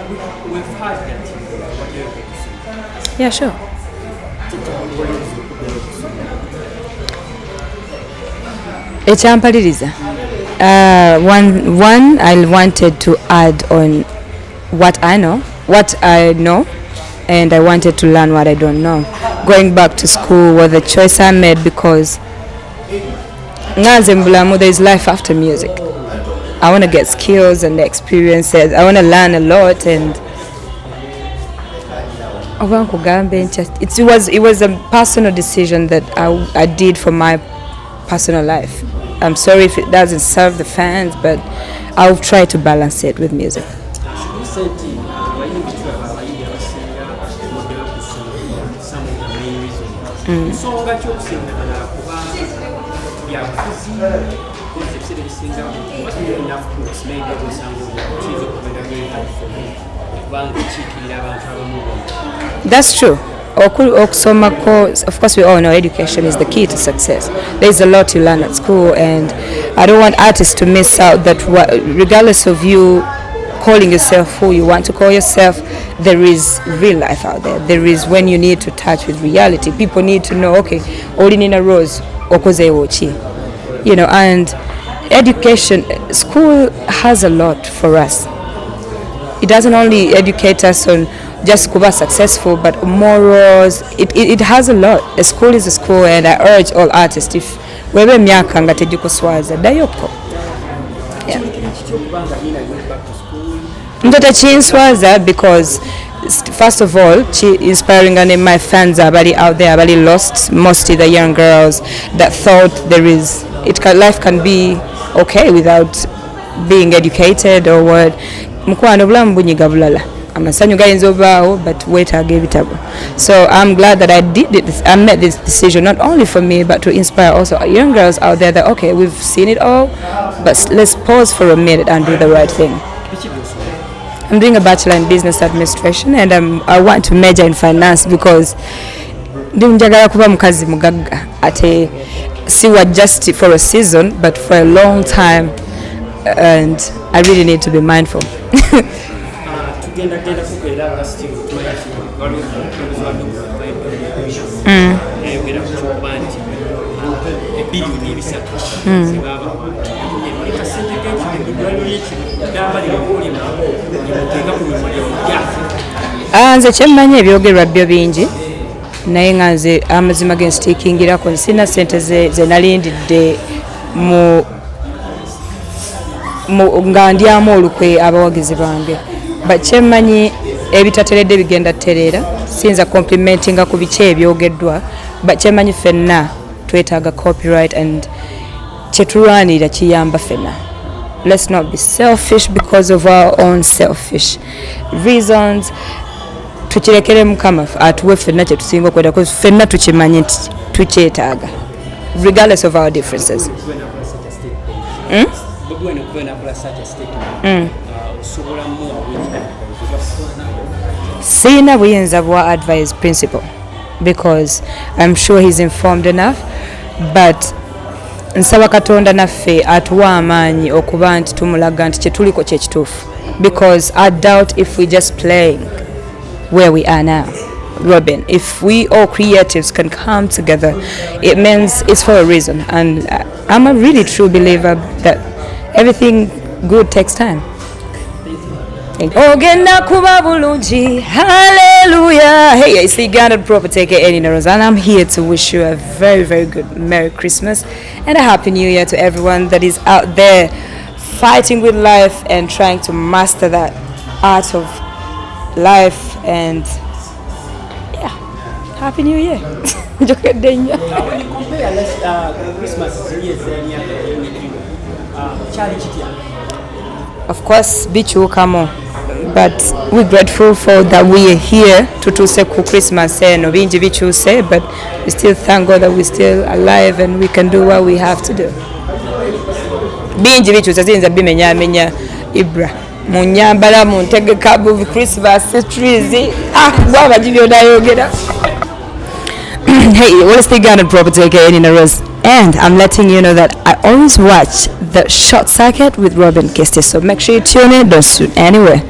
we've heard that Okudayo could Yeah, sure. Echampaliriza. One, I wanted to add on what I know, and I wanted to learn what I don't know. Going back to school was the choice I made because there is life after music. I want to get skills and experiences. I want to learn a lot, and it was a personal decision that I did for my personal life. I'm sorry if it doesn't serve the fans, but I'll try to balance it with music. That's true. Of course, we all know education is the key to success. There's a lot you learn at school, and I don't want artists to miss out that regardless of you calling yourself who you want to call yourself, there is real life out there. There is when you need to touch with reality. People need to know, okay, Olinina Rose, Okoze Wochi. And education, school has a lot for us. It doesn't only educate us on just kuba successful, but morals. It has a lot. A school is a school, and I urge all artists, if webe myaka nga tejikuswaza dayoko. Yeah. Ndota chinswaza because first of all, inspiring and my fans are very out there, very lost, mostly the young girls that thought life can be okay without being educated or what. Mukwano bulamu bunyiga bulala. Amasanyu gayinza obaawo, but weetaaga ebitabo. So I'm glad that I made this decision not only for me but to inspire also young girls out there that okay, we've seen it all, but let's pause for a minute and do the right thing. I'm doing a bachelor in business administration, and I want to major in finance because njagala kuba mukazi mugagga ate siwa just for a season but for a long time, and I really need to be mindful. Nze kyemmanyi ebyogerwa byo bingi naye nga nze amazima gensitikingirako nsina ssente ze nalindidde nga ndyamu olukwe abawagizi bange, bakyemmanyi ebitateredde bigenda tereera. Sinza complimentinga ku biki ebyogeddwa, bakyemmanyi ffenna twetaaga copyright, and kyetulwanirira kiyamba ffenna. Let's not be selfish because of our own selfish reasons. Tukirekere Mukama atuwe ffenna kye tusinga okwenda, because ffenna tukimanyi nti tukyetaaga regardless of our differences. Sina buyinza bwa advice principle because I'm sure he's informed enough, but nsaba Katonda naffe atuwa amaanyi okuba nti tumulaga nti kyetuliko kye kituufu, because I doubt if we just playing where we are now. Robin, if we all creatives can come together, it means it's for a reason, and I'm a really true believer that everything good takes time. Ogenda kuba bulungi, hallelujah. Hey, it's the Uganda property aka Rose, and I'm here to wish you a very, very good Merry Christmas and a Happy New Year to everyone that is out there fighting with life and trying to master that art of life. And yeah, Happy New Year. When you compare Christmas years of course, bichu kamo, but we're grateful for that we are here to say Christmas no binji bichu say, but we still thank God that we're still alive and we can do what we have to do. Binji bichu sazinza bimenya Ibra munyambala muntegeka bu Christmas trees baba jibyo dayogera. Hey, what is the Ghana property again in a rose? And I'm letting you know that I always watch the Short Circuit with Robin Keste, so make sure you tune in, don't shoot anywhere.